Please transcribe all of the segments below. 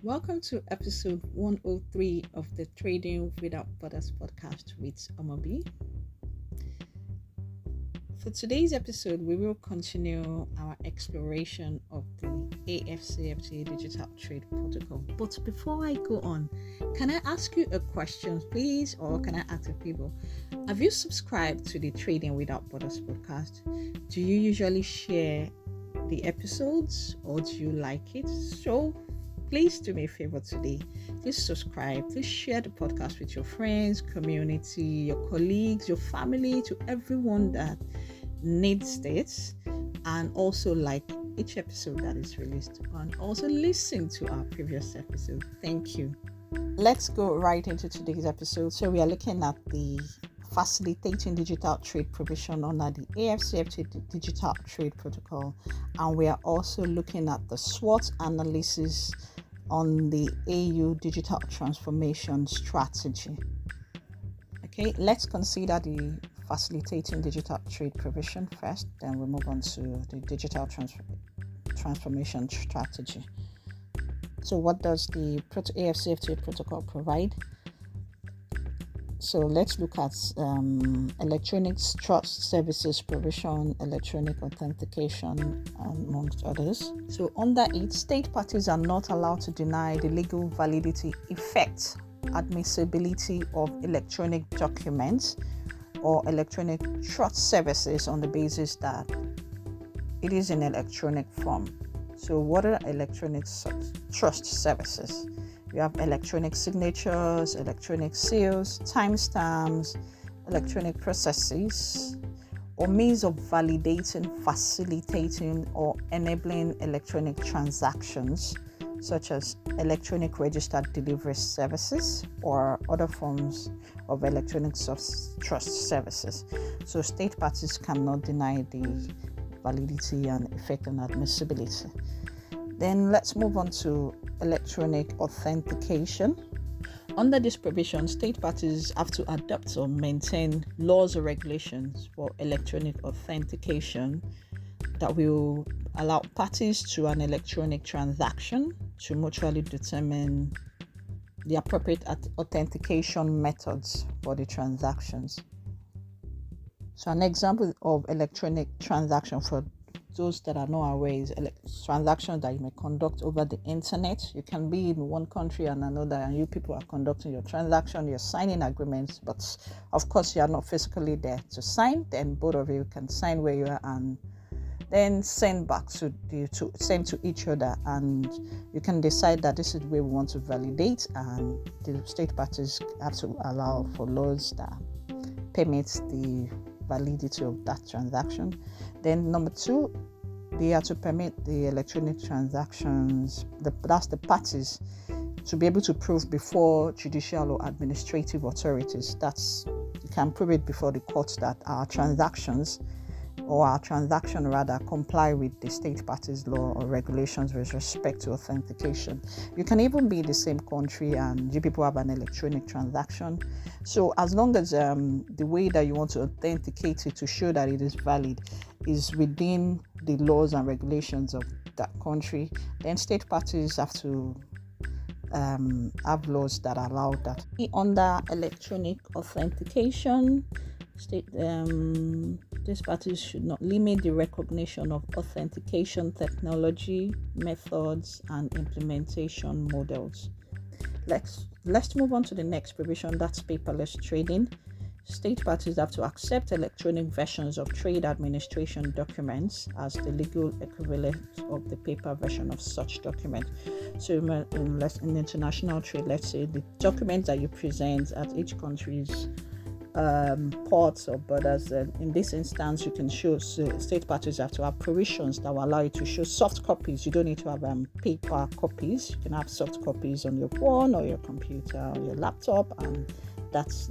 Welcome to episode 103 of the Trading Without Borders podcast with Omobi. For today's episode, we will continue our exploration of the AFCFTA Digital Trade Protocol. But before I go on, can I ask you a question, please? Or can I ask the people, have you subscribed to the Trading Without Borders podcast? Do you usually share the episodes or do you like it? So please do me a favor today. Please subscribe. Please share the podcast with your friends, community, your colleagues, your family, to everyone that needs this. And also like each episode that is released. And also listen to our previous episode. Thank you. Let's go right into today's episode. So we are looking at the Facilitating Digital Trade provision under the AFCFTA Digital Trade Protocol. And we are also looking at the SWOT analysis on the AU Digital Transformation Strategy. Okay, let's consider the Facilitating Digital Trade provision first, then we'll move on to the Digital Transformation Strategy. So what does the AFCFTA protocol provide? So let's look at electronic trust services provision, electronic authentication, amongst others. So under it, state parties are not allowed to deny the legal validity, effect, admissibility of electronic documents or electronic trust services on the basis that it is in electronic form. So what are electronic trust services? We have electronic signatures, electronic seals, timestamps, electronic processes, or means of validating, facilitating, or enabling electronic transactions, such as electronic registered delivery services or other forms of electronic trust services. So state parties cannot deny the validity and effect and admissibility. Then let's move on to electronic authentication. Under this provision, state parties have to adopt or maintain laws or regulations for electronic authentication that will allow parties to an electronic transaction to mutually determine the appropriate authentication methods for the transactions. So an example of electronic transaction for those that are not aware is transactions that you may conduct over the internet. You can be in one country and another, and you people are conducting your transaction, you're signing agreements, but of course you are not physically there to sign. Then both of you can sign where you are and then send back to send to each other, and you can decide that this is where we want to validate, and the state parties have to allow for laws that permits the validity of that transaction. Then number two, they have to permit the electronic transactions, that's the parties, to be able to prove before judicial or administrative authorities. You can prove it before the courts that our transaction comply with the state parties' law or regulations with respect to authentication. You can even be in the same country and you people have an electronic transaction. So as long as the way that you want to authenticate it to show that it is valid is within the laws and regulations of that country, then state parties have to have laws that allow that. Under electronic authentication, these parties should not limit the recognition of authentication technology, methods, and implementation models. Let's move on to the next provision, that's paperless trading. State parties have to accept electronic versions of trade administration documents as the legal equivalent of the paper version of such document. So in international trade, let's say the documents that you present at each country's ports or borders, in this instance you can show, state parties have to have provisions that will allow you to show soft copies. You don't need to have paper copies. You can have soft copies on your phone or your computer or your laptop, and that's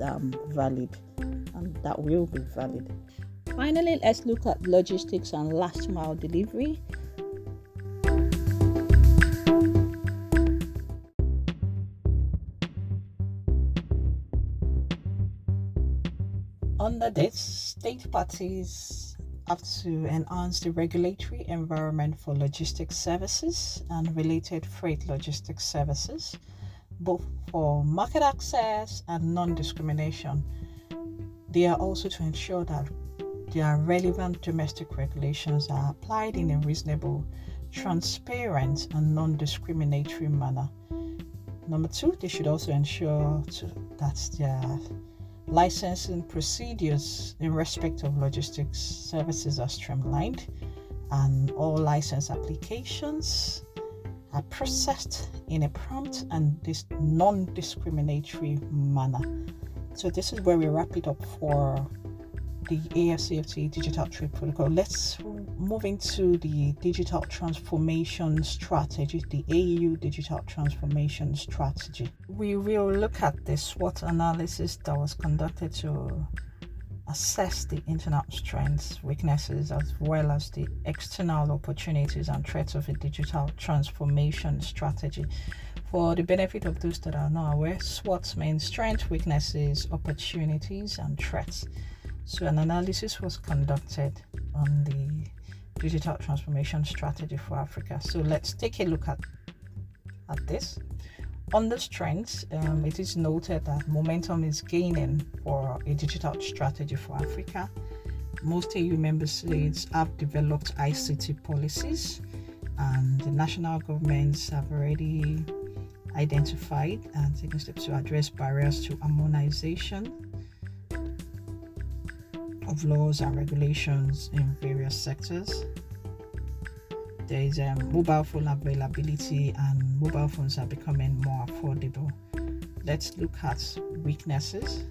valid, and that will be valid. Finally, let's look at logistics and last mile delivery. Under this, state parties have to enhance the regulatory environment for logistics services and related freight logistics services, both for market access and non-discrimination. They are also to ensure that their relevant domestic regulations are applied in a reasonable, transparent, and non-discriminatory manner. Number 2, they should also ensure that their licensing procedures in respect of logistics services are streamlined and all license applications are processed in a prompt and non-discriminatory manner. So this is where we wrap it up for the AFCFTA Digital Trade Protocol. Let's move into the digital transformation strategy, the AU Digital Transformation Strategy. We will look at the SWOT analysis that was conducted to assess the internal strengths, weaknesses, as well as the external opportunities and threats of a digital transformation strategy. For the benefit of those that are not aware, SWOT means strengths, weaknesses, opportunities, and threats. So an analysis was conducted on the digital transformation strategy for Africa. So let's take a look at this. On the strengths, it is noted that momentum is gaining for a digital strategy for Africa. Most EU member states have developed ICT policies, and the national governments have already identified and taken steps to address barriers to harmonization of laws and regulations in various sectors. There is mobile phone availability, and mobile phones are becoming more affordable. Let's look at weaknesses.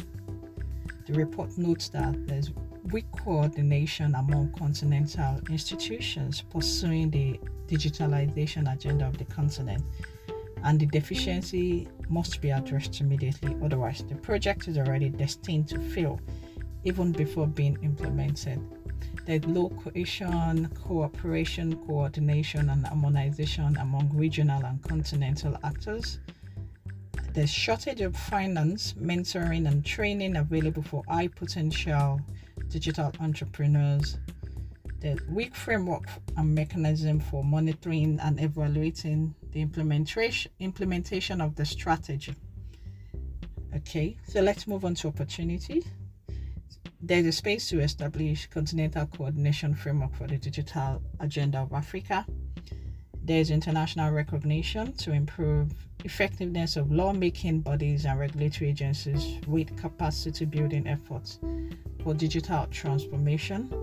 The report notes that there's weak coordination among continental institutions pursuing the digitalization agenda of the continent, and the deficiency must be addressed immediately. Otherwise, the project is already destined to fail even before being implemented. There's low cohesion, cooperation, coordination, and harmonization among regional and continental actors. There's shortage of finance, mentoring, and training available for high potential digital entrepreneurs. There's weak framework and mechanism for monitoring and evaluating the implementation of the strategy. Okay, so let's move on to opportunities. There's a space to establish continental coordination framework for the digital agenda of Africa. There's international recognition to improve effectiveness of lawmaking bodies and regulatory agencies with capacity building efforts for digital transformation.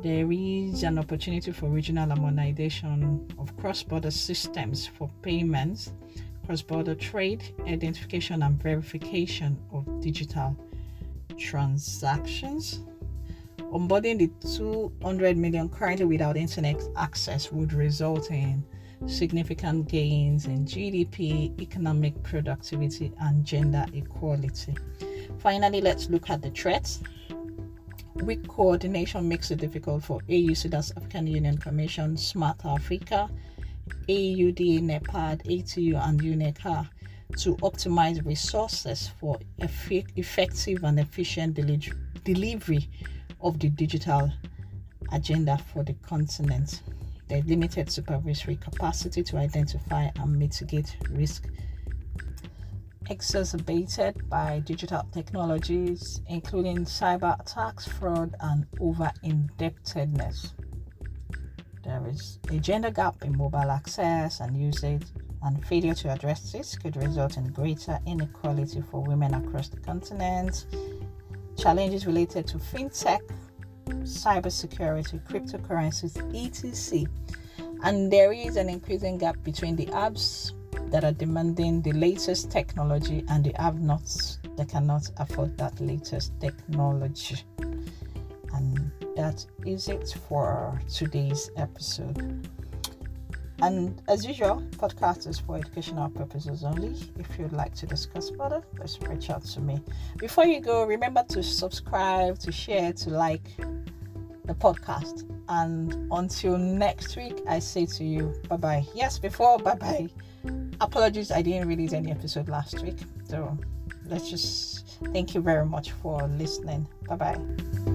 There is an opportunity for regional harmonization of cross-border systems for payments, cross-border trade, identification and verification of digital transactions. Onboarding the 200 million currently without internet access would result in significant gains in GDP, economic productivity, and gender equality. Finally, let's look at the threats. Weak coordination makes it difficult for AU, that's African Union Commission, Smart Africa, AUDA, NEPAD, ATU, and UNECA to optimize resources for effective and efficient delivery of the digital agenda for the continent. There's limited supervisory capacity to identify and mitigate risk, exacerbated by digital technologies, including cyber attacks, fraud, and over-indebtedness. There is a gender gap in mobile access and usage, and failure to address this could result in greater inequality for women across the continent. Challenges related to fintech, cybersecurity, cryptocurrencies, etc. And there is an increasing gap between the apps that are demanding the latest technology and the have-nots that cannot afford that latest technology. And that is it for today's episode. And as usual, podcast is for educational purposes only. If you'd like to discuss further, please reach out to me. Before you go, remember to subscribe, to share, to like the podcast. And until next week, I say to you, bye-bye. Yes, before bye-bye, apologies, I didn't release any episode last week. So let's just thank you very much for listening. Bye-bye.